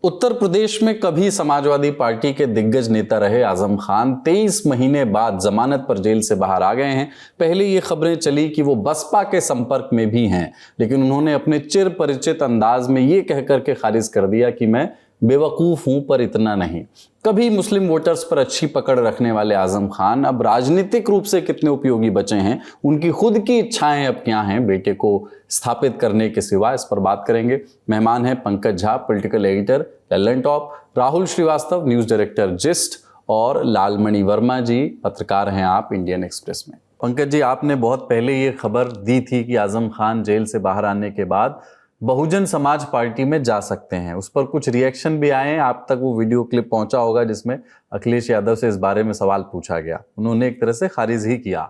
उत्तर प्रदेश में कभी समाजवादी पार्टी के दिग्गज नेता रहे आजम खान 23 महीने बाद जमानत पर जेल से बाहर आ गए हैं। पहले ये खबरें चली कि वो बसपा के संपर्क में भी हैं, लेकिन उन्होंने अपने चिर परिचित अंदाज में ये कह करके खारिज कर दिया कि मैं बेवकूफ हूं पर इतना नहीं। कभी मुस्लिम वोटर्स पर अच्छी पकड़ रखने वाले आजम खान अब राजनीतिक रूप से कितने उपयोगी बचे हैं, उनकी खुद की इच्छाएं अब क्या हैं बेटे को स्थापित करने के सिवा, इस पर बात करेंगे। मेहमान हैं Pankaj Jha, political editor Lallan top, Rahul Srivastava, news director Gist, और लालमणि वर्मा जी, पत्रकार हैं आप इंडियन एक्सप्रेस में। पंकज जी, आपने बहुत पहले ये खबर दी थी कि आजम खान जेल से बाहर आने के बाद बहुजन समाज पार्टी में जा सकते हैं। उस पर कुछ रिएक्शन भी आए हैं, आप तक वो वीडियो क्लिप पहुंचा होगा जिसमें अखिलेश यादव से इस बारे में सवाल पूछा गया, उन्होंने एक तरह से खारिज ही किया।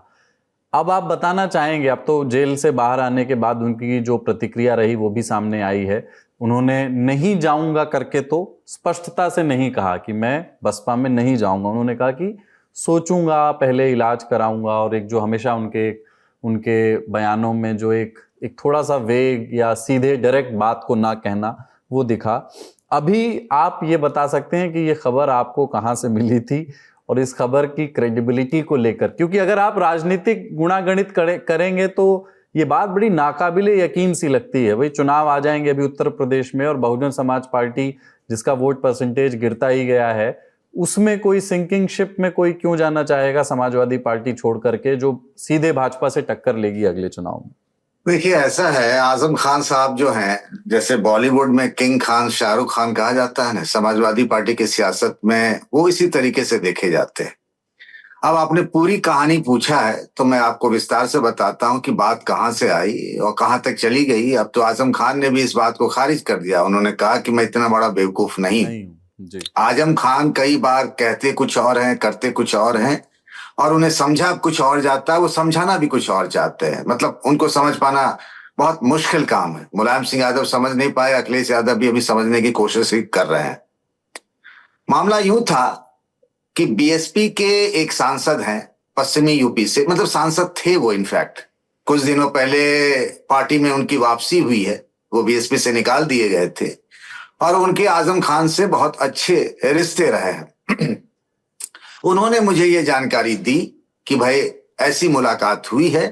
अब आप बताना चाहेंगे, अब तो जेल से बाहर आने के बाद उनकी जो प्रतिक्रिया रही वो भी सामने आई है। उन्होंने नहीं जाऊंगा करके तो स्पष्टता से नहीं कहा कि मैं बसपा में नहीं जाऊंगा, उन्होंने कहा कि सोचूंगा, पहले इलाज कराऊंगा, और एक जो हमेशा उनके बयानों में जो एक थोड़ा सा वेग या सीधे डायरेक्ट बात को ना कहना वो दिखा। अभी आप ये बता सकते हैं कि ये खबर आपको कहाँ से मिली थी और इस खबर की क्रेडिबिलिटी को लेकर, क्योंकि अगर आप राजनीतिक गुणागणित करेंगे तो ये बात बड़ी नाकाबिले यकीन सी लगती है। वही चुनाव आ जाएंगे अभी उत्तर प्रदेश में, और बहुजन समाज पार्टी जिसका वोट परसेंटेज गिरता ही गया है, उसमें कोई सिंकिंग शिप में कोई क्यों जाना चाहेगा समाजवादी पार्टी छोड़ करके, जो सीधे भाजपा से टक्कर लेगी अगले चुनाव में। देखिए, ऐसा है, आजम खान साहब जो हैं, जैसे बॉलीवुड में किंग खान शाहरुख खान कहा जाता है ना, समाजवादी पार्टी की सियासत में वो इसी तरीके से देखे जाते हैं। अब आपने पूरी कहानी पूछा है तो मैं आपको विस्तार से बताता हूं कि बात कहां से आई और कहां तक चली गई। अब तो आजम खान ने भी इस बात को खारिज कर दिया, उन्होंने कहा कि मैं इतना बड़ा बेवकूफ नहीं हूं। आजम खान कई बार कहते कुछ और हैं, करते कुछ और हैं, और उन्हें समझा कुछ और जाता है, वो समझाना भी कुछ और चाहते हैं। मतलब उनको समझ पाना बहुत मुश्किल काम है। मुलायम सिंह यादव समझ नहीं पाए, अखिलेश यादव भी अभी समझने की कोशिश ही कर रहे हैं। मामला यूं था कि बीएसपी के एक सांसद हैं पश्चिमी यूपी से, मतलब सांसद थे वो, इनफैक्ट कुछ दिनों पहले पार्टी में उनकी वापसी हुई है, वो बीएसपी से निकाल दिए गए थे, और उनके आजम खान से बहुत अच्छे रिश्ते रहे हैं। उन्होंने मुझे ये जानकारी दी कि भाई ऐसी मुलाकात हुई है,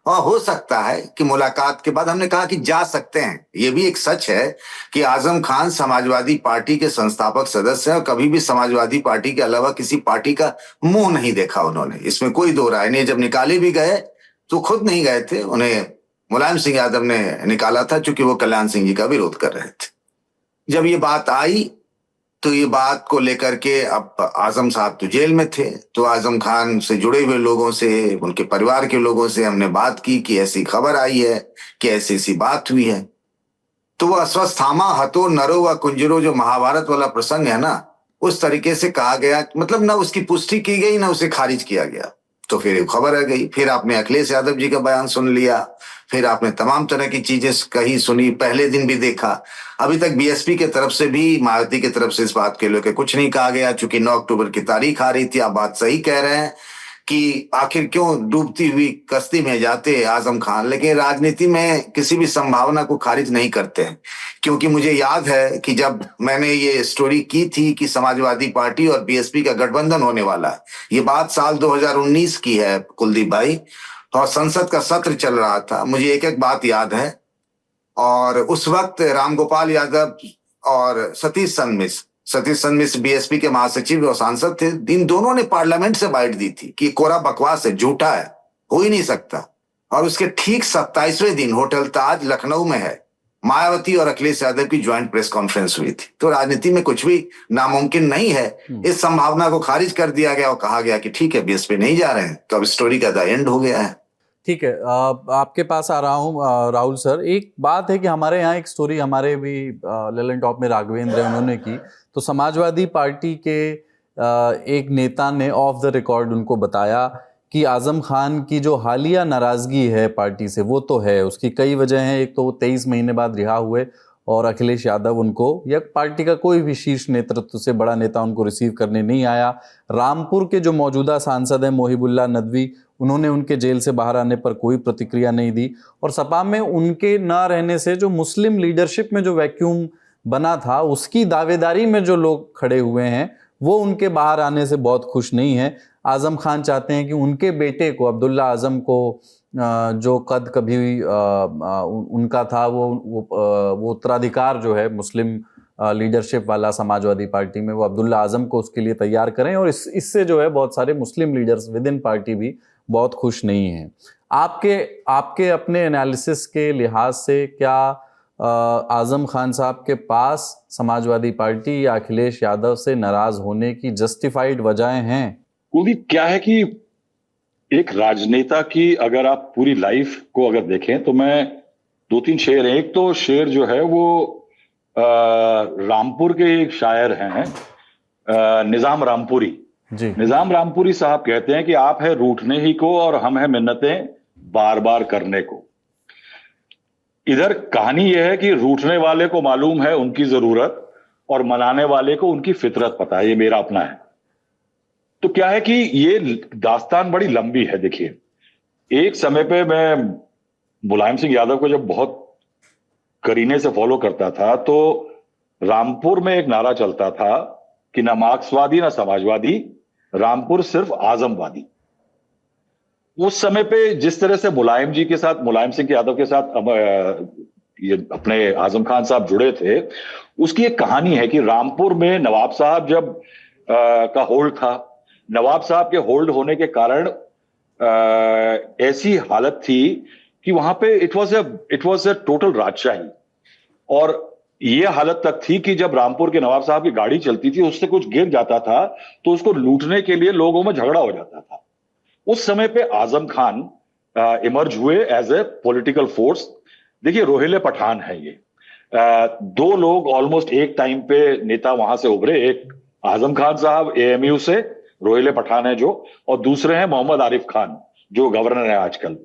और हो सकता है कि मुलाकात के बाद, हमने कहा कि जा सकते हैं। ये भी एक सच है कि आजम खान समाजवादी पार्टी के संस्थापक सदस्य हैं और कभी भी समाजवादी पार्टी के अलावा किसी पार्टी का मुंह नहीं देखा उन्होंने, इसमें कोई दो राय नहीं। जब निकाले भी गए तो खुद नहीं गए थे, उन्हें मुलायम सिंह यादव ने निकाला था, चूंकि वो कल्याण सिंह जी का विरोध कर रहे थे। जब ये बात आई तो ये बात को लेकर के, अब आजम साहब तो जेल में थे, तो आजम खान से जुड़े हुए लोगों से, उनके परिवार के लोगों से हमने बात की कि ऐसी खबर आई है कि ऐसी ऐसी बात हुई है। तो वो अश्वत्थामा हतो नरो व कुंजरो, जो महाभारत वाला प्रसंग है ना, उस तरीके से कहा गया, मतलब ना उसकी पुष्टि की गई ना उसे खारिज किया गया। तो फिर एक खबर आ गई, फिर आपने अखिलेश यादव जी का बयान सुन लिया, फिर आपने तमाम तरह की चीजें कही, सुनी, पहले दिन भी देखा। अभी तक बीएसपी के तरफ से भी, मायावती की तरफ से इस बात के लेकर कुछ नहीं कहा गया, चूंकि 9 अक्टूबर की तारीख आ रही थी। आप बात सही कह रहे हैं कि आखिर क्यों डूबती हुई कश्ती में जाते आजम खान, लेकिन राजनीति में किसी भी संभावना को खारिज नहीं करते हैं। क्योंकि मुझे याद है कि जब मैंने ये स्टोरी की थी कि समाजवादी पार्टी और बीएसपी का गठबंधन होने वाला है, ये बात साल 2019 की है कुलदीप भाई, और संसद का सत्र चल रहा था। मुझे एक एक बात याद है, और उस वक्त रामगोपाल यादव और सतीश चंद्र मिश्र बीएसपी के महासचिव और सांसद थे। इन दोनों ने पार्लियामेंट से बाइट दी थी कि कोरा बकवास है, झूठा है, हो ही नहीं सकता। और उसके ठीक 27वें दिन होटल ताज लखनऊ में है, मायावती और अखिलेश यादव की ज्वाइंट प्रेस कॉन्फ्रेंस हुई थी। तो राजनीति में कुछ भी नामुमकिन नहीं है। इस संभावना को खारिज कर दिया गया और कहा गया कि ठीक है, बीएसपी नहीं जा रहे हैं, तो अब स्टोरी का द एंड हो गया है। ठीक है, आपके पास आ रहा हूँ राहुल सर। एक बात है कि हमारे यहाँ एक स्टोरी हमारे भी लल्लन टॉप में राघवेंद्र है, उन्होंने की, तो समाजवादी पार्टी के एक नेता ने ऑफ द रिकॉर्ड उनको बताया कि आजम खान की जो हालिया नाराजगी है पार्टी से, वो तो है, उसकी कई वजह हैं। एक तो वो 23 महीने बाद रिहा हुए और अखिलेश यादव उनको, या पार्टी का कोई भी शीर्ष नेतृत्व से बड़ा नेता उनको रिसीव करने नहीं आया। रामपुर के जो मौजूदा सांसद हैं मोहिबुल्लाह नदवी, उन्होंने उनके जेल से बाहर आने पर कोई प्रतिक्रिया नहीं दी। और सपा में उनके ना रहने से जो मुस्लिम लीडरशिप में जो वैक्यूम बना था उसकी दावेदारी में जो लोग खड़े हुए हैं वो उनके बाहर आने से बहुत खुश नहीं है। आजम खान चाहते हैं कि उनके बेटे को, अब्दुल्ला आजम को, जो कद कभी उनका था, वो उत्तराधिकार जो है मुस्लिम लीडरशिप वाला समाजवादी पार्टी में, वो अब्दुल्ला आजम को उसके लिए तैयार करें। और इससे जो है बहुत सारे मुस्लिम लीडर्स विद इन पार्टी भी बहुत खुश नहीं हैं। आपके अपने एनालिसिस के लिहाज से क्या आजम खान साहब के पास समाजवादी पार्टी या अखिलेश यादव से नाराज होने की जस्टिफाइड वजहें हैं? कुलदीप, क्या है कि एक राजनेता की अगर आप पूरी लाइफ को अगर देखें तो मैं 2-3 शेर हैं। एक तो शेर जो है वो रामपुर के एक शायर हैं, निजाम रामपुरी जी। निजाम रामपुरी साहब कहते हैं कि आप है रूठने ही को और हम है मिन्नतें बार बार करने को। इधर कहानी यह है कि रूठने वाले को मालूम है उनकी जरूरत और मनाने वाले को उनकी फितरत पता है, ये मेरा अपना है। तो क्या है कि ये दास्तान बड़ी लंबी है। देखिए, एक समय पे मैं मुलायम सिंह यादव को जब बहुत करीने से फॉलो करता था तो रामपुर में एक नारा चलता था कि ना मार्क्सवादी ना समाजवादी, रामपुर सिर्फ आजमवादी। उस समय पे जिस तरह से मुलायम सिंह यादव के साथ ये अपने आजम खान साहब जुड़े थे, उसकी एक कहानी है कि रामपुर में नवाब साहब जब का होल्ड था, नवाब साहब के होल्ड होने के कारण ऐसी हालत थी कि वहां पे इट वाज अ टोटल राजशाही। और ये हालत तक थी कि जब रामपुर के नवाब साहब की गाड़ी चलती थी, उससे कुछ गिर जाता था तो उसको लूटने के लिए लोगों में झगड़ा हो जाता था। उस समय पे आजम खान इमर्ज हुए एज ए पॉलिटिकल फोर्स। देखिए, रोहिले पठान है ये। दो लोग ऑलमोस्ट एक टाइम पे नेता वहां से उभरे, एक आजम खान साहब एएमयू से, रोहिले पठान है जो, और दूसरे हैं मोहम्मद आरिफ खान जो गवर्नर है आजकल।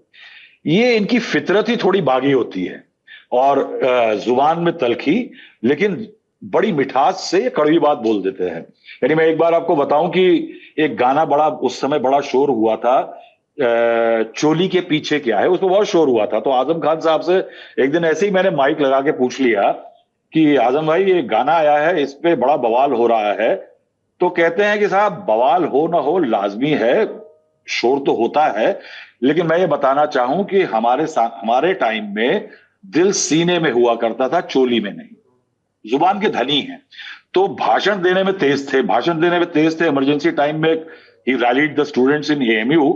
ये इनकी फितरत ही थोड़ी बागी होती है और जुबान में तलखी, लेकिन बड़ी मिठास से कड़वी बात बोल देते हैं। यानी मैं एक बार आपको बताऊं कि एक गाना बड़ा उस समय बड़ा शोर हुआ था, चोली के पीछे क्या है, उसमें बहुत शोर हुआ था। तो आजम खान साहब से एक दिन ऐसे ही मैंने माइक लगा के पूछ लिया कि आजम भाई, ये गाना आया है, इस पे बड़ा बवाल हो रहा है। तो कहते हैं कि साहब, बवाल हो ना हो लाजमी है, शोर तो होता है, लेकिन मैं ये बताना चाहूं कि हमारे टाइम में दिल सीने में हुआ करता था, चोली में नहीं। जुबान के धनी हैं तो भाषण देने में तेज थे। इमरजेंसी टाइम में ही rallied the students in AMU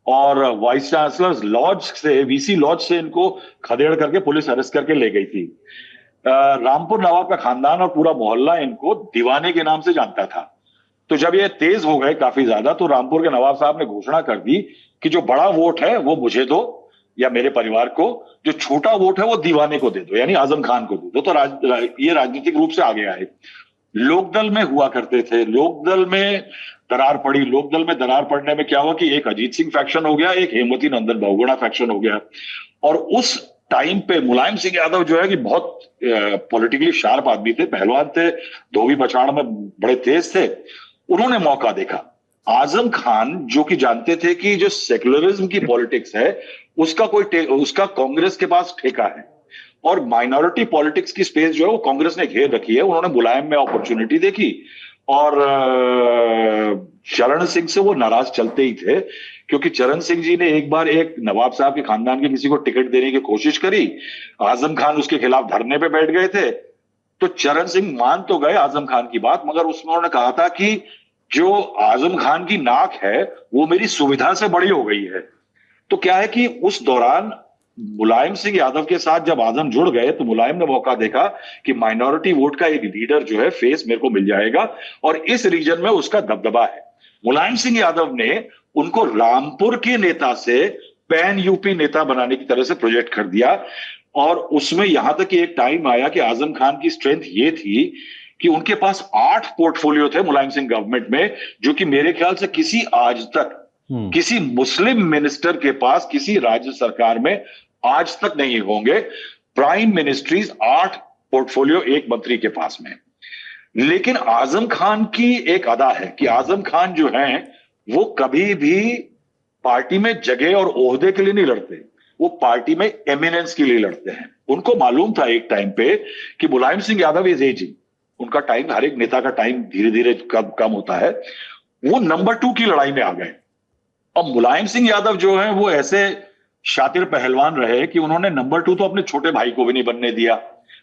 और वाइस चांसलर्स लॉज से, वीसी लॉज से इनको खदेड़ करके पुलिस अरेस्ट करके ले गई थी। रामपुर नवाब का खानदान और पूरा मोहल्ला इनको दीवाने के नाम से जानता था। तो जब ये तेज हो गए काफी ज्यादा, तो रामपुर के नवाब साहब ने घोषणा कर दी कि जो बड़ा वोट है वो मुझे दो या मेरे परिवार को, जो छोटा वोट है वो दीवाने को दे दो, यानी आजम खान को दे दो। तो ये राजनीतिक रूप से आगे आए। लोकदल में हुआ करते थे, लोकदल में दरार पड़ी। लोकदल में दरार पड़ने में क्या हुआ कि एक अजीत सिंह फैक्शन हो गया, एक हेमवती नंदन बहुगुणा फैक्शन हो गया। और उस टाइम पे मुलायम सिंह यादव जो है कि बहुत पॉलिटिकली शार्प आदमी थे, पहलवान थे, धोबी पछाड़ में बड़े तेज थे। उन्होंने मौका देखा। आजम खान जो कि जानते थे कि जो सेक्युलरिज्म की पॉलिटिक्स है उसका कांग्रेस के पास ठेका है, और माइनॉरिटी पॉलिटिक्स की स्पेस जो है वो कांग्रेस ने घेर रखी है। उन्होंने मुलायम में अपॉर्चुनिटी देखी और चरण सिंह से वो नाराज चलते ही थे, क्योंकि चरण सिंह जी ने एक बार एक नवाब साहब के खानदान के किसी को टिकट देने की कोशिश करी। आजम खान उसके खिलाफ धरने पे बैठ गए थे। तो चरण सिंह मान तो गए आजम खान की बात, मगर उसमें उन्होंने कहा था कि जो आजम खान की नाक है वो मेरी सुविधा से बड़ी हो गई है। तो क्या है कि उस दौरान मुलायम सिंह यादव के साथ जब आजम जुड़ गए तो मुलायम ने मौका देखा कि माइनॉरिटी वोट का एक लीडर जो है, फेस मेरे को मिल जाएगा और इस रीजन में उसका दबदबा है। मुलायम सिंह यादव ने उनको रामपुर के नेता से पैन यूपी नेता बनाने की तरह से प्रोजेक्ट कर दिया। और उसमें यहां तक कि एक टाइम आया कि आजम खान की स्ट्रेंथ ये थी कि उनके पास 8 पोर्टफोलियो थे मुलायम सिंह गवर्नमेंट में, जो कि मेरे ख्याल से किसी आज तक किसी मुस्लिम मिनिस्टर के पास किसी राज्य सरकार में आज तक नहीं होंगे। प्राइम मिनिस्ट्रीज 8 पोर्टफोलियो एक मंत्री के पास में। लेकिन आजम खान की एक अदा है कि आजम खान जो हैं वो कभी भी पार्टी में जगह और ओहदे के लिए नहीं लड़ते, वो पार्टी में एमिनेंस के लिए लड़ते हैं। उनको मालूम था एक टाइम पे कि मुलायम सिंह यादव इज एजिंग, उनका टाइम, हर एक नेता का टाइम धीरे धीरे कम होता है, वो नंबर 2 की लड़ाई में आ गए। अब मुलायम सिंह यादव जो है वो ऐसे शातिर पहलवान रहे कि उन्होंने नंबर 2 तो अपने छोटे भाई को भी नहीं बनने दिया।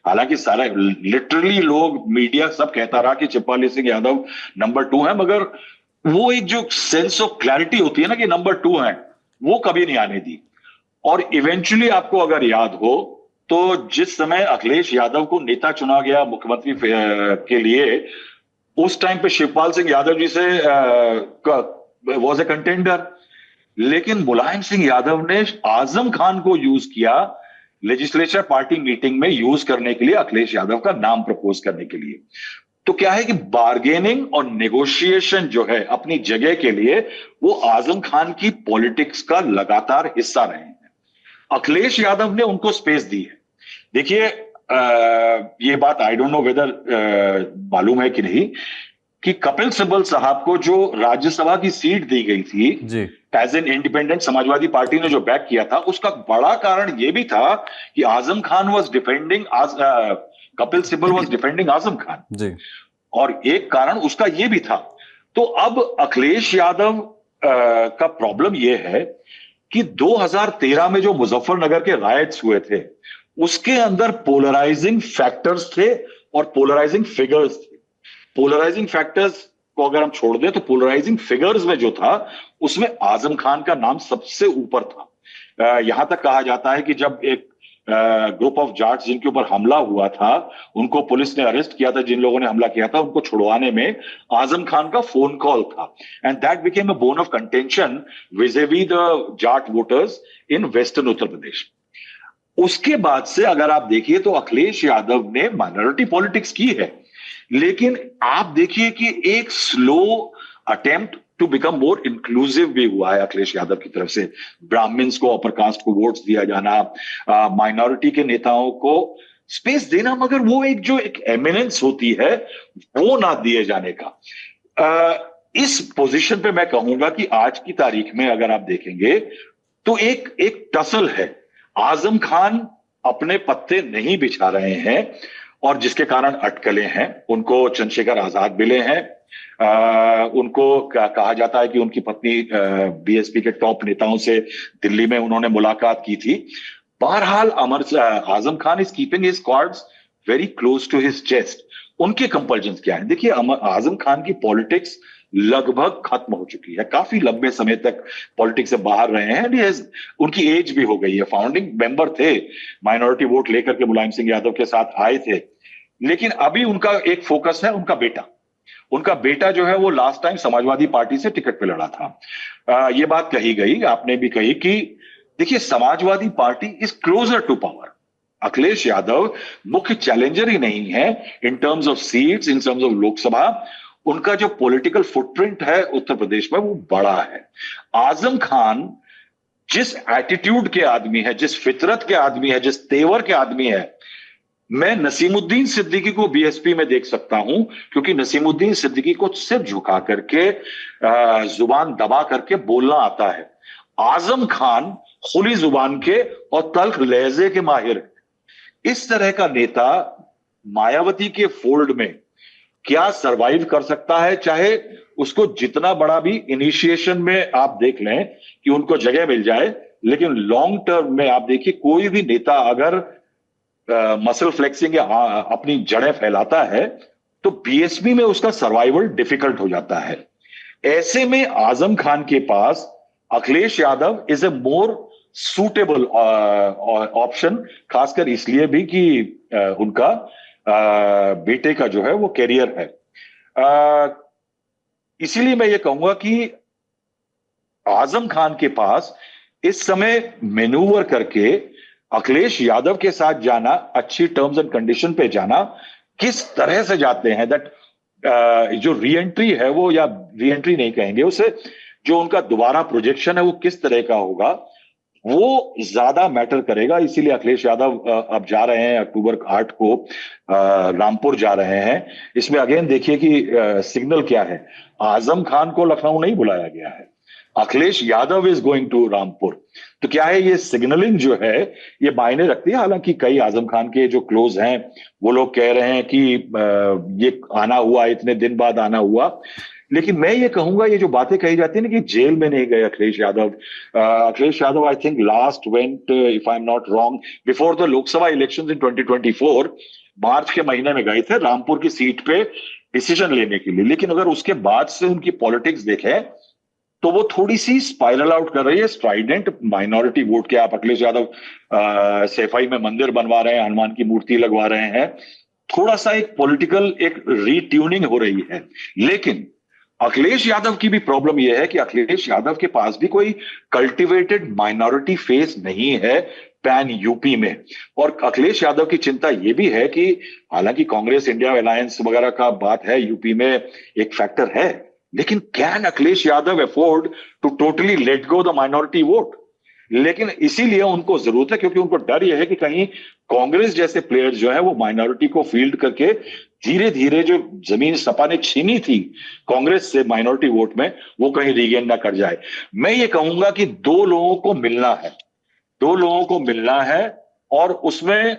हालांकि सारा लिटरली लोग, मीडिया सब कहता रहा कि शिवपाल सिंह यादव नंबर 2 है, मगर वो एक जो सेंस ऑफ क्लैरिटी होती है ना कि नंबर 2 है, वो कभी नहीं आने दी। और इवेंचुअली आपको अगर याद हो तो जिस समय अखिलेश यादव को नेता चुना गया मुख्यमंत्री के लिए, उस टाइम पे शिवपाल सिंह यादव जी से वॉज ए कंटेंडर, लेकिन मुलायम सिंह यादव ने आजम खान को यूज किया लेजिस्लेचर पार्टी मीटिंग में यूज करने के लिए, अखिलेश यादव का नाम प्रपोज करने के लिए। तो क्या है कि बार्गेनिंग और नेगोशिएशन जो है अपनी जगह के लिए, वो आजम खान की पॉलिटिक्स का लगातार हिस्सा रहे हैं। अखिलेश यादव ने उनको स्पेस दी है। देखिए ये बात आई डोंट नो वेदर मालूम है कि नहीं, कि कपिल सिब्बल साहब को जो राज्यसभा की सीट दी गई थी as an independent, Samajwadi party ने जो बैक किया था, उसका बड़ा कारण यह भी था कि Azam Khan was defending, Kapil Sibal was defending Azam Khan ji. और एक कारण उसका यह भी था। तो अब अखिलेश यादव का प्रॉब्लम यह है कि 2013 में जो मुजफ्फरनगर के रायट्स हुए थे, उसके अंदर पोलराइजिंग फैक्टर्स थे और पोलराइजिंग फिगर्स थे। पोलराइजिंग फैक्टर्स को अगर हम छोड़ दें तो पोलराइजिंग फिगर्स में जो था उसमें आजम खान का नाम सबसे ऊपर था। यहां तक कहा जाता है कि जब एक ग्रुप ऑफ जाट्स जिनके ऊपर हमला हुआ था, उनको पुलिस ने अरेस्ट किया था, जिन लोगों ने हमला किया था उनको छुड़वाने में आजम खान का फोन कॉल था, and that became a bone of contention vis a vis the Jat voters in western Uttar Pradesh. उसके बाद से अगर आप देखिए तो अखिलेश यादव ने माइनॉरिटी पॉलिटिक्स की है, लेकिन आप देखिए कि एक slow attempt to become more inclusive भी हुआ है अखिलेश यादव की तरफ से। ब्राह्मण्स को, अपर कास्ट को वोट्स दिया जाना, माइनॉरिटी के नेताओं को स्पेस देना, मगर वो एक जो एक एमिनेंस होती है वो ना दिए जाने का। इस पोजीशन पे मैं कहूंगा कि आज की तारीख में अगर आप देखेंगे तो एक टसल है। आजम खान अपने पत्ते नहीं बिछा रहे हैं और जिसके कारण अटकलें हैं। उनको चंद्रशेखर आजाद मिले हैं, उनको कहा जाता है कि उनकी पत्नी बीएसपी के टॉप नेताओं से दिल्ली में उन्होंने मुलाकात की थी। बहरहाल Azam Khan is keeping his cards very close to his chest. उनके कंपल्जन्स क्या है? देखिए, आजम खान की पॉलिटिक्स लगभग खत्म हो चुकी है, काफी लंबे समय तक पॉलिटिक्स से बाहर रहे हैं। उनकी एज भी हो गई है, फाउंडिंग मेंबर थे, माइनॉरिटी वोट लेकर के मुलायम सिंह यादव के साथ आए थे, लेकिन अभी उनका एक फोकस है उनका बेटा जो है वो लास्ट टाइम समाजवादी पार्टी से टिकट पे लड़ा था। ये बात कही गई, आपने भी कही कि देखिए Samajwadi party is closer to power. Akhilesh Yadav मुख्य चैलेंजर ही नहीं है in terms of seats, in terms of Lok Sabha. उनका जो पॉलिटिकल फुटप्रिंट है उत्तर प्रदेश में वो बड़ा है। आजम खान जिस एटीट्यूड के आदमी है, जिस फितरत के आदमी है, जिस तेवर के आदमी है, मैं नसीमुद्दीन सिद्दीकी को बीएसपी में देख सकता हूं, क्योंकि नसीमुद्दीन सिद्दीकी को सिर झुका करके, जुबान दबा करके बोलना आता है। आजम खान खुली जुबान के और तल्ख लहजे के माहिर है। इस तरह का नेता मायावती के फोल्ड में क्या सरवाइव कर सकता है? चाहे उसको जितना बड़ा भी इनिशिएशन में आप देख लें कि उनको जगह मिल जाए, लेकिन लॉन्ग टर्म में आप देखिए कोई भी नेता अगर मसल फ्लेक्सिंग या अपनी जड़ें फैलाता है तो बीएसपी में उसका सर्वाइवल डिफिकल्ट हो जाता है। ऐसे में आजम खान के पास Akhilesh Yadav is a more suitable option, खासकर इसलिए भी कि उनका बेटे का जो है वो कैरियर है। इसीलिए मैं ये कहूंगा कि आजम खान के पास इस समय मैन्यूवर करके अखिलेश यादव के साथ जाना, अच्छी टर्म्स एंड कंडीशन पे जाना, किस तरह से जाते हैं दैट जो रीएंट्री है वो, या रीएंट्री नहीं कहेंगे उसे, जो उनका दोबारा प्रोजेक्शन है वो किस तरह का होगा, वो ज्यादा मैटर करेगा। इसीलिए अखिलेश यादव अब जा रहे हैं अक्टूबर 8 को रामपुर जा रहे हैं। इसमें अगेन देखिए कि सिग्नल क्या है। आजम खान को लखनऊ नहीं बुलाया गया है, Akhilesh Yadav is going to Rampur. तो क्या है, ये सिग्नलिंग जो है ये मायने रखती है। हालांकि कई आजम खान के जो क्लोज हैं वो लोग कह रहे हैं कि ये आना हुआ, इतने दिन बाद आना हुआ। लेकिन मैं ये कहूंगा, ये जो बातें कही जाती है ना कि जेल में नहीं गए Akhilesh Yadav, Akhilesh Yadav I think last went, if I am not wrong, before the Lok Sabha elections in 2024, मार्च के महीने में गए थे रामपुर की सीट पे डिसीजन लेने के लिए। लेकिन अगर उसके बाद से उनकी पॉलिटिक्स देखें तो वो थोड़ी सी स्पाइरल आउट कर रही है। स्ट्राइडेंट माइनॉरिटी वोट के आप अखिलेश यादव सैफई में मंदिर बनवा रहे हैं, हनुमान की मूर्ति लगवा रहे हैं, थोड़ा सा एक पॉलिटिकल एक रीट्यूनिंग हो रही है। लेकिन अखिलेश यादव की भी प्रॉब्लम यह है कि अखिलेश यादव के पास भी कोई कल्टिवेटेड माइनॉरिटी फेस नहीं है पैन यूपी में। और अखिलेश यादव की चिंता यह भी है कि हालांकि कांग्रेस इंडिया अलायंस वगैरह का बात है, यूपी में एक फैक्टर है, लेकिन can Akhilesh Yadav afford to totally let go the minority vote? लेकिन इसीलिए उनको जरूरत है, क्योंकि उनको डर यह है कि कहीं कांग्रेस जैसे प्लेयर्स जो है वो माइनॉरिटी को फील्ड करके धीरे धीरे जो जमीन सपा ने छीनी थी कांग्रेस से माइनॉरिटी वोट में, वो कहीं रीगेन ना कर जाए। मैं ये कहूंगा कि दो लोगों को मिलना है और उसमें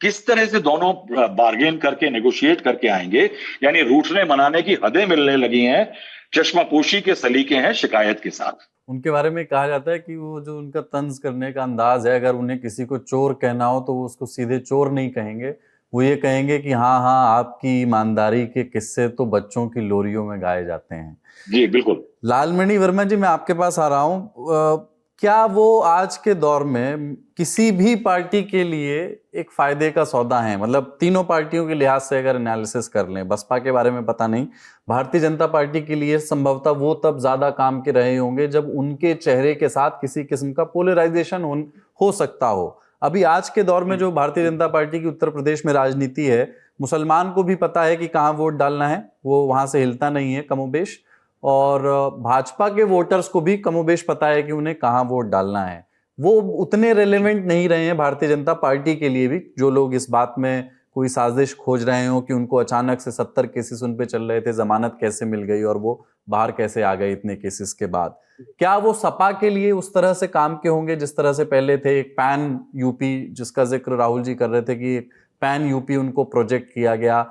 किस तरह से दोनों बार्गेन करके नेगोशिएट करके आएंगे, यानी रूठने मनाने की हदें मिलने लगी हैं, चश्मापोशी के सलीके हैं शिकायत के साथ। उनके बारे में कहा जाता है कि वो जो उनका तंज करने का अंदाज है, अगर उन्हें किसी को चोर कहना हो तो वो उसको सीधे चोर नहीं कहेंगे, वो ये कहेंगे कि हाँ हाँ आपकी ईमानदारी के किस्से तो बच्चों की लोरियों में गाए जाते हैं। जी बिल्कुल। लालमणि वर्मा जी, मैं आपके पास आ रहा हूँ। क्या वो आज के दौर में किसी भी पार्टी के लिए एक फायदे का सौदा है? मतलब तीनों पार्टियों के लिहाज से अगर एनालिसिस कर लें, बसपा के बारे में पता नहीं, भारतीय जनता पार्टी के लिए संभवतः वो तब ज्यादा काम के रहे होंगे जब उनके चेहरे के साथ किसी किस्म का पोलराइजेशन हो सकता हो। अभी आज के दौर में जो भारतीय जनता पार्टी की उत्तर प्रदेश में राजनीति है, मुसलमान को भी पता है कि कहाँ वोट डालना है, वो वहां से हिलता नहीं है कमोबेश, और भाजपा के वोटर्स को भी कमोबेश पता है कि उन्हें कहाँ वोट डालना है। वो उतने रेलेवेंट नहीं रहे हैं भारतीय जनता पार्टी के लिए भी। जो लोग इस बात में कोई साजिश खोज रहे हो कि उनको अचानक से 70 केसेस उन पे चल रहे थे, जमानत कैसे मिल गई और वो बाहर कैसे आ गए इतने केसेस के बाद, क्या वो सपा के लिए उस तरह से काम के होंगे जिस तरह से पहले थे? एक पैन यूपी जिसका जिक्र राहुल जी कर रहे थे कि पैन यूपी उनको प्रोजेक्ट किया गया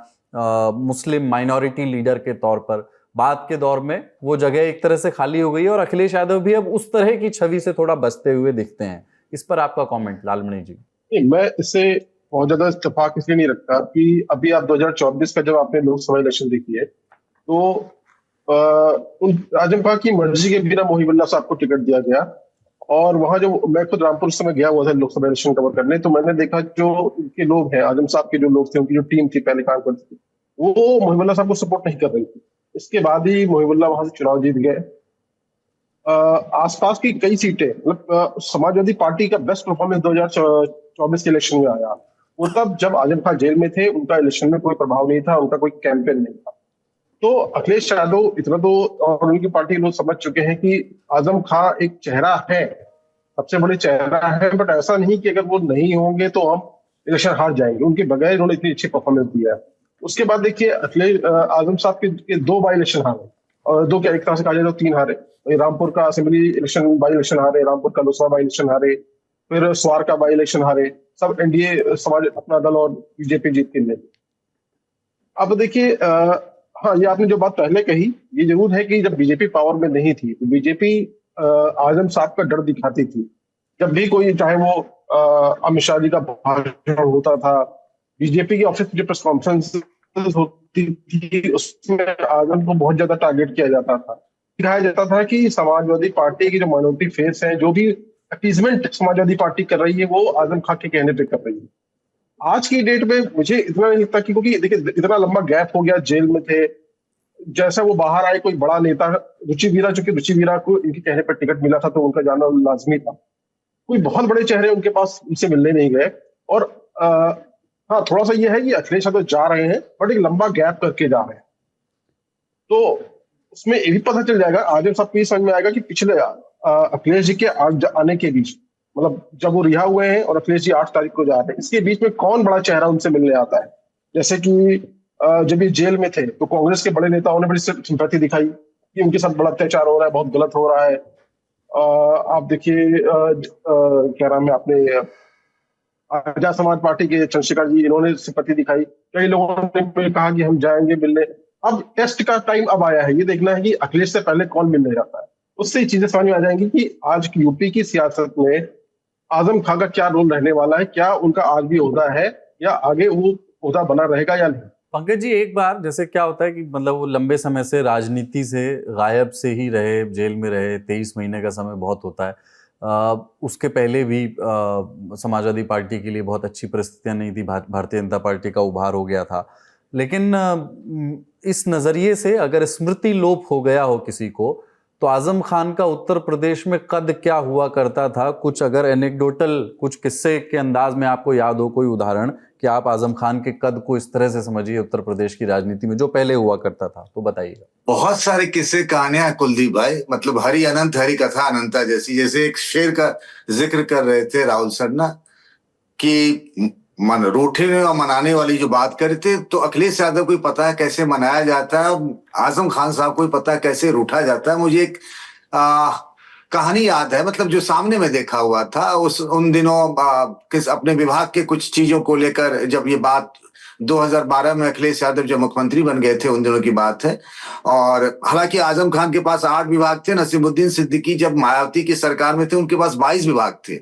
मुस्लिम माइनॉरिटी लीडर के तौर पर, बाद के दौर में वो जगह एक तरह से खाली हो गई और अखिलेश यादव भी अब उस तरह की छवि से थोड़ा बचते हुए दिखते हैं। इस पर आपका कमेंट लालमणि जी। मैं इससे बहुत ज्यादा इत्तेफाक इसलिए नहीं रखता कि अभी आप 2024 का जब आपने लोकसभा इलेक्शन देखी है तो उन आजम खान की मर्जी के बिना मोहिबुल्लाह साहब को टिकट दिया गया। और वहां जो मैं खुद रामपुर उस समय गया हुआ था लोकसभा इलेक्शन कवर करने, तो मैंने देखा जो उनके लोग हैं, आजम साहब के जो लोग थे, उनकी जो टीम थी पहले काम करती थी, वो मोहिबुल्लाह साहब को सपोर्ट नहीं कर रही थी। इसके बाद ही मोहिबुल्लाह वहां से चुनाव जीत गए। आसपास की कई सीटें, मतलब समाजवादी पार्टी का बेस्ट परफॉर्मेंस 2024 के इलेक्शन में आया। वो तब जब आजम खान जेल में थे, उनका इलेक्शन में कोई प्रभाव नहीं था, उनका कोई कैंपेन नहीं था। तो अखिलेश यादव इतना तो और उनकी पार्टी लोग समझ चुके हैं कि आजम खान एक चेहरा है, सबसे बड़े चेहरा है, बट ऐसा नहीं कि अगर वो नहीं होंगे तो हम इलेक्शन हार जाएंगे। उनके बगैर उन्होंने इतनी अच्छी परफॉर्मेंस दिया है। उसके बाद देखिए अखिलेश आजम साहब के 2 बाई इलेक्शन हारे, और 2 क्या एक तरह से कहा जाए तो 3 हारे। रामपुर का असेंबली इलेक्शन बाई इलेक्शन हारे, रामपुर का लोकसभा बाई इलेक्शन हारे, फिर स्वार का बाई इलेक्शन हारे। सब एनडीए समाज अपना दल और बीजेपी जीत के लिए। अब देखिए हाँ, ये आपने जो बात पहले कही, ये जरूर है कि जब बीजेपी पावर में नहीं थी तो बीजेपी आजम साहब का डर दिखाती थी। जब भी कोई, चाहे वो अमित शाह जी का भाषण होता था, बीजेपी की ऑफिस की प्रेस कॉन्फ्रेंस होती थी, उसमें आजम को बहुत ज्यादा टारगेट किया जाता था। दिखाया जाता था कि समाजवादी पार्टी की जो माइनॉरिटी फेस है, जो भी अपीजमेंट समाजवादी पार्टी कर रही है, वो आजम खान के कहने पे कर रही है। आज की डेट में मुझे इतना नहीं लगता, क्योंकि देखिए इतना लंबा गैप हो गया, जेल में थे, जैसा वो बाहर आए कोई बड़ा नेता, रुचि वीरा, चूंकि रुचि वीरा को इनके कहने पर टिकट मिला था तो उनका जाना लाजमी था। कोई बहुत बड़े चेहरे उनके पास उनसे मिलने नहीं गए। और हाँ, थोड़ा सा ये है कि अखिलेश यादव जा रहे हैं बट एक लंबा गैप करके जा रहे हैं, तो उसमें ये भी पता चल जाएगा, आजम साहब को ये समझ में आएगा कि पिछले अखिलेश जी के आने के बीच, मतलब जब वो रिहा हुए हैं और अखिलेश जी 8 तारीख को जा रहे हैं, इसके बीच में कौन बड़ा चेहरा उनसे मिलने आता है। जैसे कि जब ये जेल में थे तो कांग्रेस के बड़े नेताओं ने बड़ी सिंपैथी दिखाई, कि उनके साथ बड़ा अत्याचार हो रहा है, बहुत गलत हो रहा है। आप देखिए क्या नाम है, आपने आजाद समाज पार्टी के चंद्रशेखर जी, इन्होंने सिंपैथी दिखाई, कई लोगों ने कहा कि हम जाएंगे मिलने। अब टेस्ट का टाइम अब आया है, ये देखना है कि अखिलेश से पहले कौन मिलने जाता है। उससे ये चीजें समझ में आ जाएंगी कि आज की यूपी की सियासत में आजम खान का क्या रोल रहने वाला है, क्या उनका आज भी ओहदा है या आगे वो ओहदा बना रहेगा या नहीं। पंकज जी, एक बार जैसे क्या होता है कि मतलब वो लंबे समय से राजनीति से गायब से ही रहे, जेल में रहे, 23 महीने का समय बहुत होता है। उसके पहले भी समाजवादी पार्टी के लिए बहुत अच्छी परिस्थितियां नहीं थी, भारतीय जनता पार्टी का उभार हो गया था। लेकिन इस नज़रिए से अगर स्मृति लोप हो गया हो किसी को, तो आजम खान का उत्तर प्रदेश में कद क्या हुआ करता था, कुछ अगर एनेक्डोटल कुछ किस्से के अंदाज में आपको याद हो, कोई उदाहरण कि आप आजम खान के कद को इस तरह से समझिए उत्तर प्रदेश की राजनीति में जो पहले हुआ करता था, तो बताइएगा। बहुत सारे किस्से कहानियां हैं कुलदीप भाई, मतलब हरि अनंत हरि कथा अनंता जैसी। जैसे एक शेर का जिक्र कर रहे थे राहुल सर ना, कि रूठने और मनाने वाली जो बात करे थे, तो अखिलेश यादव को पता है कैसे मनाया जाता है, आजम खान साहब को पता है कैसे रूठा जाता है। मुझे एक कहानी याद है, मतलब जो सामने में देखा हुआ था उन दिनों किस अपने विभाग के कुछ चीजों को लेकर, जब ये बात 2012 में अखिलेश यादव जब मुख्यमंत्री बन गए थे, उन दिनों की बात है। और हालांकि आजम खान के पास 8 विभाग थे, नसीमुद्दीन सिद्दीकी जब मायावती की सरकार में थे उनके पास 22 विभाग थे।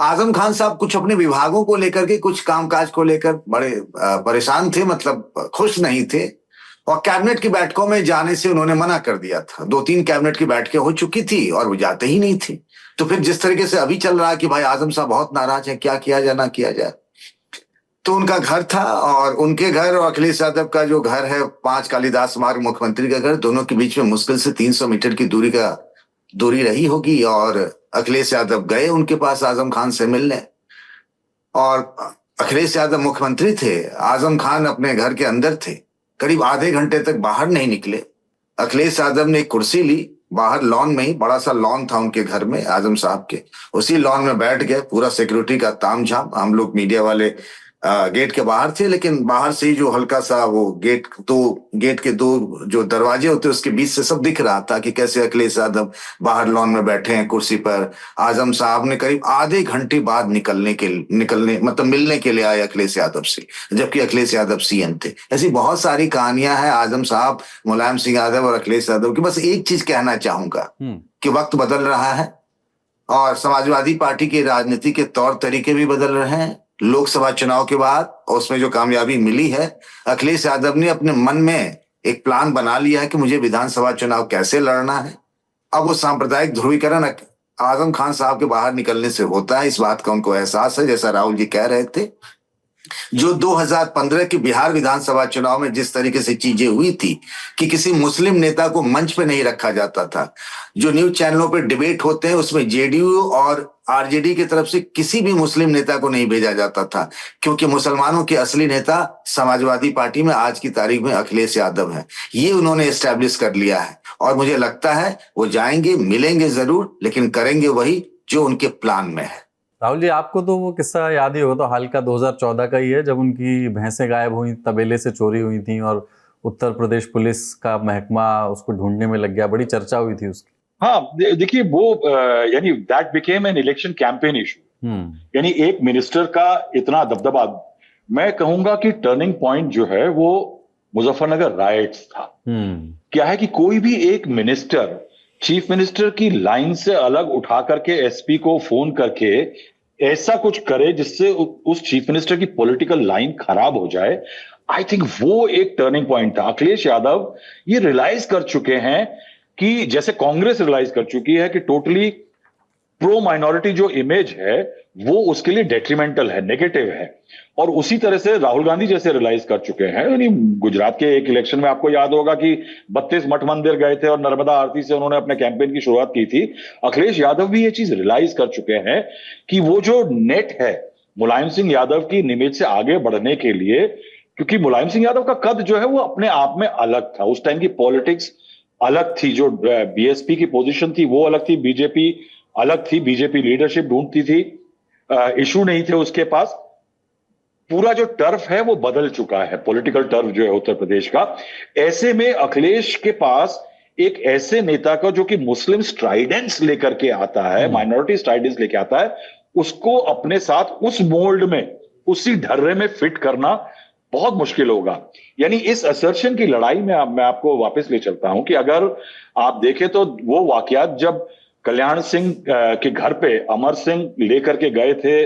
आजम खान साहब कुछ अपने विभागों को लेकर के, कुछ कामकाज को लेकर बड़े परेशान थे, मतलब खुश नहीं थे, और कैबिनेट की बैठकों में जाने से उन्होंने मना कर दिया था। 2-3 कैबिनेट की बैठकें हो चुकी थी और वो जाते ही नहीं थे। तो फिर जिस तरीके से अभी चल रहा है कि भाई आजम साहब बहुत नाराज हैं, क्या किया जाए ना किया जाए, तो उनका घर था, और उनके घर और अखिलेश यादव का जो घर है 5 कालिदास मार्ग, मुख्यमंत्री का घर, दोनों के बीच में मुश्किल से 300 मीटर की दूरी रही होगी। और अखिलेश यादव गए उनके पास आजम खान से मिलने, और अखिलेश यादव मुख्यमंत्री थे, आजम खान अपने घर के अंदर थे, करीब आधे घंटे तक बाहर नहीं निकले। अखिलेश यादव ने एक कुर्सी ली, बाहर लॉन में ही, बड़ा सा लॉन था उनके घर में आजम साहब के, उसी लॉन में बैठ गए। पूरा सिक्योरिटी का तामझाम, हम लोग मीडिया वाले गेट के बाहर थे, लेकिन बाहर से ही जो हल्का सा वो गेट के 2 जो दरवाजे होते उसके बीच से सब दिख रहा था कि कैसे अखिलेश यादव बाहर लॉन में बैठे हैं कुर्सी पर। आजम साहब ने करीब आधे घंटे बाद मतलब मिलने के लिए आए अखिलेश यादव से, जबकि अखिलेश यादव सीएम थे। ऐसी बहुत सारी कहानियां हैं आजम साहब, मुलायम सिंह यादव और अखिलेश यादव की। बस एक चीज कहना चाहूंगा कि वक्त बदल रहा है, और समाजवादी पार्टी की राजनीति के तौर तरीके भी बदल रहे हैं। लोकसभा चुनाव के बाद उसमें जो कामयाबी मिली है, अखिलेश यादव ने अपने मन में एक प्लान बना लिया है कि मुझे विधानसभा चुनाव कैसे लड़ना है। अब वो सांप्रदायिक ध्रुवीकरण आजम खान साहब के बाहर निकलने से होता है, इस बात का उनको एहसास है। जैसा राहुल जी कह रहे थे, जो 2015 के बिहार विधानसभा चुनाव में जिस तरीके से चीजें हुई थी कि किसी मुस्लिम नेता को मंच पे नहीं रखा जाता था, जो न्यूज चैनलों पे डिबेट होते हैं उसमें जेडीयू और आरजेडी की तरफ से किसी भी मुस्लिम नेता को नहीं भेजा जाता था, क्योंकि मुसलमानों के असली नेता समाजवादी पार्टी में आज की तारीख में अखिलेश यादव हैं। ये उन्होंने एस्टैब्लिश कर लिया है, और मुझे लगता है वो जाएंगे, मिलेंगे जरूर, लेकिन करेंगे वही जो उनके प्लान में है। राहुल जी, आपको तो वो किस्सा याद ही होगा, तो हाल का 2014 का ही है, जब उनकी भैंसें गायब हुई, तबेले से चोरी हुई थी, और उत्तर प्रदेश पुलिस का महकमा उसको ढूंढने में लग गया, बड़ी चर्चा हुई थी उसकी। हाँ, देखिए वो यानी that became an election campaign issue. यानी एक मिनिस्टर का इतना दबदबा, मैं कहूंगा कि टर्निंग पॉइंट जो है वो मुजफ्फरनगर राइट्स था। क्या है कि कोई भी एक मिनिस्टर चीफ मिनिस्टर की लाइन से अलग उठा करके एसपी को फोन करके ऐसा कुछ करे जिससे उस चीफ मिनिस्टर की पॉलिटिकल लाइन खराब हो जाए, आई थिंक वो एक टर्निंग पॉइंट था। अखिलेश यादव ये रियलाइज कर चुके हैं कि जैसे कांग्रेस रियलाइज कर चुकी है कि टोटली प्रो माइनॉरिटी जो इमेज है वो उसके लिए डेट्रीमेंटल है, नेगेटिव है, और उसी तरह से राहुल गांधी जैसे रियलाइज कर चुके हैं। यानी गुजरात के एक इलेक्शन में आपको याद होगा कि 32 मठ मंदिर गए थे और नर्मदा आरती से उन्होंने अपने कैंपेन की शुरुआत की थी। अखिलेश यादव भी ये चीज रियलाइज कर चुके हैं कि वो जो नेट है मुलायम सिंह यादव की इमेज से आगे बढ़ने के लिए, क्योंकि मुलायम सिंह यादव का कद जो है वो अपने आप में अलग था, उस टाइम की पॉलिटिक्स अलग थी, जो बीएसपी की पोजीशन थी वो अलग थी, बीजेपी अलग थी, बीजेपी लीडरशिप ढूंढती थी, इशू नहीं थे उसके पास। पूरा जो टर्फ है वो बदल चुका है, पॉलिटिकल टर्फ जो है उत्तर प्रदेश का। ऐसे में अखिलेश के पास एक ऐसे नेता का जो कि मुस्लिम स्ट्राइडेंट्स लेकर के आता है, माइनॉरिटी स्ट्राइडेंट्स लेके आता है, उसको अपने साथ उस मोल्ड में, उसी ढर्रे में फिट करना बहुत मुश्किल होगा। यानी इस असर्शन की लड़ाई में मैं आपको वापस ले चलता हूं कि अगर आप देखें तो वो वाकयात जब कल्याण सिंह के घर पे अमर सिंह लेकर के गए थे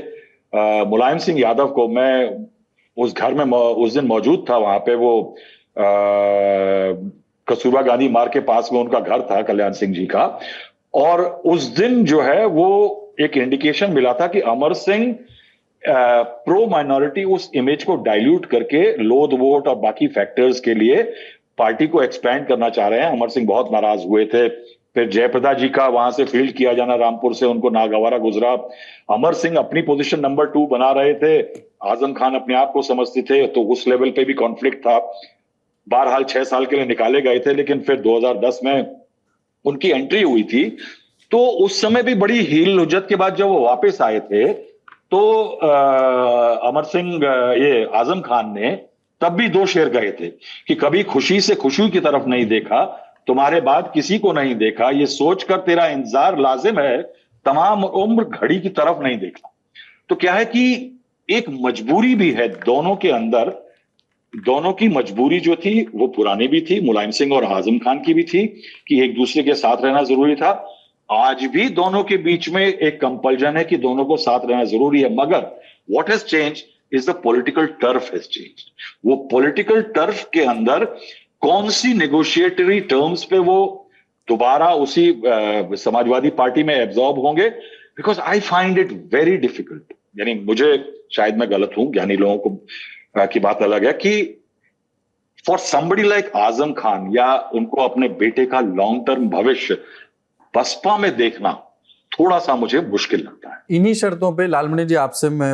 मुलायम सिंह यादव को, मैं उस घर में उस दिन मौजूद था, वहां पे वो कस्तूरबा गांधी मार्ग के पास में उनका घर था कल्याण सिंह जी का, और उस दिन जो है वो एक इंडिकेशन मिला था कि अमर सिंह प्रो माइनॉरिटी उस इमेज को डाइल्यूट करके लोध वोट और बाकी फैक्टर्स के लिए पार्टी को एक्सपैंड करना चाह रहे हैं। अमर सिंह बहुत नाराज हुए थे। फिर जयप्रदा जी का वहां से फील्ड किया जाना रामपुर से उनको नागवारा गुजरा। अमर सिंह अपनी पोजीशन नंबर 2 बना रहे थे, आजम खान अपने आप को समझते थे, तो उस लेवल पे भी कॉन्फ्लिक्ट था। बहरहाल 6 साल के लिए निकाले गए थे, लेकिन फिर 2010 में उनकी एंट्री हुई थी। तो उस समय भी बड़ी हील हुज्जत के बाद जब वो वापस आए थे तो अमर सिंह ये आजम खान ने तब भी 2 शेर कहे थे कि कभी खुशी से खुशी की तरफ नहीं देखा, तुम्हारे बाद किसी को नहीं देखा, ये सोचकर तेरा इंतजार लाजिम है, तमाम उम्र घड़ी की तरफ नहीं देखा। तो क्या है कि एक मजबूरी भी है दोनों के अंदर। दोनों की मजबूरी जो थी वो पुरानी भी थी, मुलायम सिंह और आजम खान की भी थी कि एक दूसरे के साथ रहना जरूरी था। आज भी दोनों के बीच में एक कंपल्जन है कि दोनों को साथ रहना जरूरी है, मगर what has change is the political turf has change. वो पॉलिटिकल टर्फ के अंदर कौन सी नेगोशिएटरी टर्म्स पे वो दोबारा उसी समाजवादी पार्टी में एब्जॉर्ब होंगे, because I find it very difficult. यानी मुझे, शायद मैं गलत हूं, ज्ञानी लोगों को की बात अलग है, कि for somebody like Azam Khan या उनको अपने बेटे का लॉन्ग टर्म भविष्य बसपा में देखना थोड़ा सा मुझे मुश्किल लगता है। इन्हीं शर्तों पे लालमणि जी आपसे मैं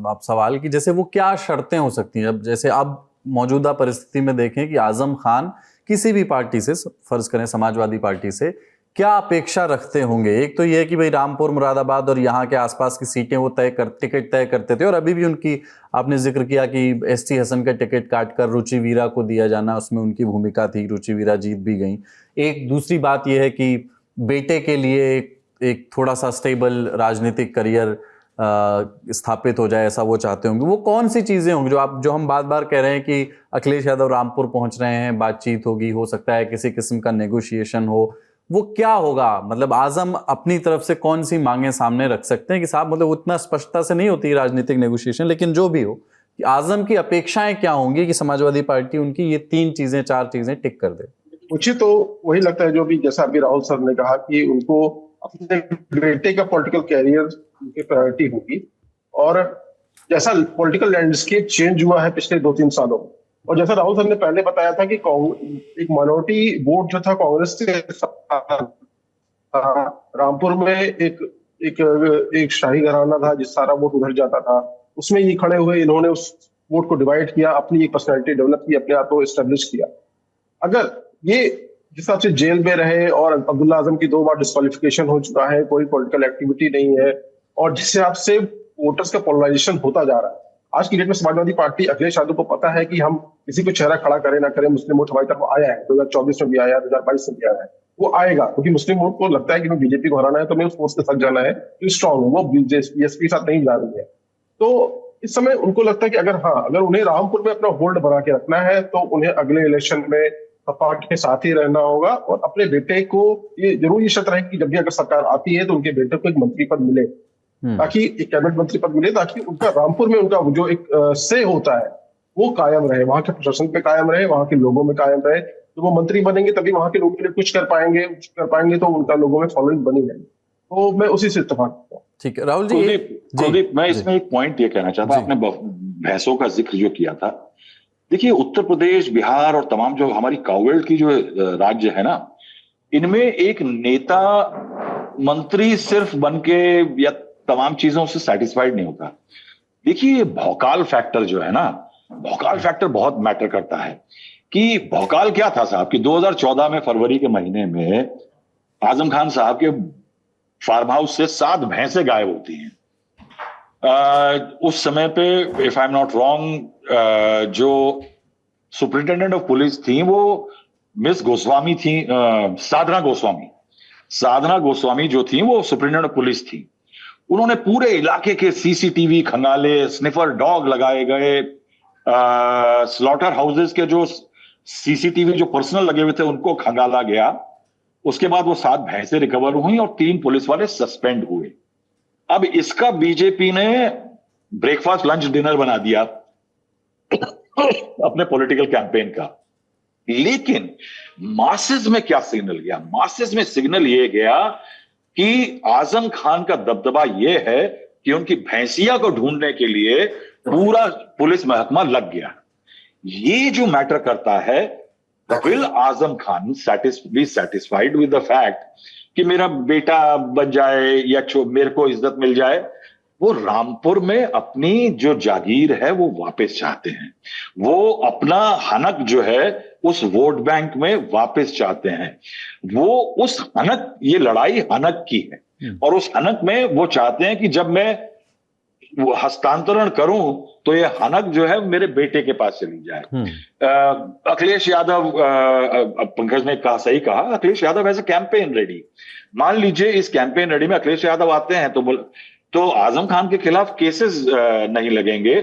आप सवाल की, जैसे वो क्या शर्तें हो सकती हैं? अब जैसे अब मौजूदा परिस्थिति में देखें कि आजम खान किसी भी पार्टी से, फर्ज करें समाजवादी पार्टी से, क्या अपेक्षा रखते होंगे? एक तो ये है कि भाई रामपुर, मुरादाबाद और यहाँ के आसपास की सीटें वो टिकट तय करते थे, और अभी भी उनकी आपने जिक्र किया कि एसटी हसन का टिकट काटकर रुचि वीरा को दिया जाना, उसमें उनकी भूमिका थी, रुचि वीरा जीत भी गई। एक दूसरी बात यह है कि बेटे के लिए एक थोड़ा सा स्टेबल राजनीतिक करियर स्थापित हो जाए, ऐसा वो चाहते होंगे। वो कौन सी चीजें होंगी जो हम बार बार कह रहे हैं कि अखिलेश यादव रामपुर पहुंच रहे हैं, बातचीत होगी, हो सकता है किसी किस्म का नेगोशिएशन हो, वो क्या होगा? मतलब आजम अपनी तरफ से कौन सी मांगे सामने रख सकते हैं कि साहब, मतलब उतना स्पष्टता से नहीं होती राजनीतिक नेगोशिएशन, लेकिन जो भी हो, कि आजम की अपेक्षाएं क्या होंगी कि समाजवादी पार्टी उनकी ये 3 चीजें 4 चीजें टिक कर दे? मुझे तो वही लगता है जो भी, जैसा अभी राहुल सर ने कहा, कि उनको अपने बेटे का पॉलिटिकल कैरियर उनकी प्रायोरिटी होगी। और जैसा पॉलिटिकल लैंडस्केप चेंज हुआ है पिछले 2-3 सालों में, और जैसा राहुल सर ने पहले बताया था कि एक माइनॉरिटी वोट जो था कांग्रेस से रामपुर में एक शाही घराना था जिस सारा वोट उधर जाता था, उसमें ये खड़े हुए इन्होंने उस वोट को डिवाइड किया, अपनी एक पर्सनैलिटी डेवलप की, अपने आप को एस्टेब्लिश किया। अगर ये जिस हिसाब से जेल में रहे और अब्दुल्ला आजम की 2 बार डिस्क्वालिफिकेशन हो चुका है, कोई पॉलिटिकल एक्टिविटी नहीं है, और जिस हिसाब से वोटर्स का पोलराइजेशन होता जा रहा है आज की डेट में, समाजवादी पार्टी, अखिलेश यादव को पता है कि हम किसी को चेहरा खड़ा करें ना करें, मुस्लिम वोट हमारी तरफ आया है, 2024 में भी आया, 2022 में भी आया है, वो आएगा, क्योंकि मुस्लिम वोट को लगता है कि मैं बीजेपी को हराना है तो मैं उस फोर्स के साथ जाना है, स्ट्रॉन्ग, वो बीएसपी के साथ नहीं जा रही है। तो इस समय उनको लगता है कि अगर उन्हें रामपुर में अपना होल्ड बना के रखना है तो उन्हें अगले इलेक्शन में सपा के साथ ही रहना होगा, और अपने बेटे को ये जरूर ये शर्त रहे कि जब भी अगर सरकार आती है तो उनके बेटे को एक मंत्री पद मिले, ताकि एक कैबिनेट मंत्री पद मिले, ताकि उनका रामपुर में उनका जो एक से होता है वो कायम रहे, वहां के प्रशासन पे कायम रहे, वहां के लोगों में कायम रहे। तो वो मंत्री बनेंगे तभी वहां के लोगों के लिए कुछ कर पाएंगे तो उनका लोगों में फॉलोइंग बनी रहेगी। तो मैं उसी से इत्तेफाक करता हूँ। ठीक है राहुल जी। कुलदीप, मैं इसमें एक पॉइंट ये कहना चाहता हूँ, आपने भैंसों का जिक्र जो किया था, देखिए उत्तर प्रदेश, बिहार और तमाम जो हमारी काउबेल्ट की जो राज्य है ना, इनमें एक नेता मंत्री सिर्फ बनके या तमाम चीजों से सेटिस्फाइड नहीं होता। देखिए भौकाल फैक्टर जो है ना, भौकाल फैक्टर बहुत मैटर करता है। कि भौकाल क्या था साहब, कि 2014 में फरवरी के महीने में आजम खान साहब के फार्म हाउस से 7 भैंसें गायब होती हैं। उस समय पे if I am not wrong, जो सुपरिंटेंडेंट ऑफ पुलिस थी वो मिस गोस्वामी थी, साधना गोस्वामी जो थी वो सुप्रिंटेंडेंट पुलिस थी। उन्होंने पूरे इलाके के सीसीटीवी खंगाले, स्निफर डॉग लगाए गए, स्लॉटर हाउसेस के जो सीसीटीवी जो पर्सनल लगे हुए थे उनको खंगाला गया। उसके बाद वो 7 भैंसें रिकवर हुई और 3 पुलिस वाले सस्पेंड हुए। अब इसका बीजेपी ने ब्रेकफास्ट लंच डिनर बना दिया अपने पॉलिटिकल कैंपेन का। लेकिन मासेस में क्या सिग्नल गया? मासेस में सिग्नल ये गया कि आजम खान का दबदबा ये है कि उनकी भैंसिया को ढूंढने के लिए पूरा पुलिस महकमा लग गया। ये जो मैटर करता है, will Azam Khan be satisfied with the fact कि मेरा बेटा बन जाए या मेरे को इज्जत मिल जाए? वो रामपुर में अपनी जो जागीर है वो वापस चाहते हैं। वो अपना हनक जो है उस वोट बैंक में वापस चाहते हैं। वो उस हनक, ये लड़ाई हनक की है और उस हनक में वो चाहते हैं कि जब मैं वो हस्तांतरण करूं तो ये हनक जो है मेरे बेटे के पास चली जाए। अखिलेश यादव, पंकज ने कहा, सही कहा, Akhilesh Yadav as a campaign ready. मान लीजिए इस कैंपेन रेडी में अखिलेश यादव आते हैं तो आजम खान के खिलाफ केसेस नहीं लगेंगे।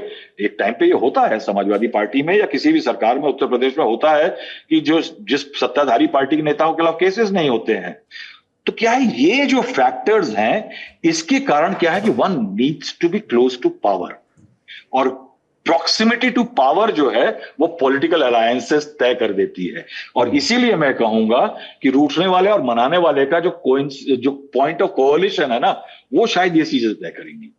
एक टाइम पे ये होता है समाजवादी पार्टी में या किसी भी सरकार में, उत्तर प्रदेश में होता है कि जिस सत्ताधारी पार्टी के नेताओं के खिलाफ केसेस नहीं होते हैं। तो क्या है, ये जो फैक्टर्स हैं इसके कारण क्या है कि one needs to be close to power, और प्रॉक्सिमिटी टू पावर जो है वो पॉलिटिकल अलायंसेस तय कर देती है। और इसीलिए मैं कहूंगा कि रूठने वाले और मनाने वाले का जो पॉइंट ऑफ कोलिशन है ना, वो शायद ये चीजें तय करेंगी।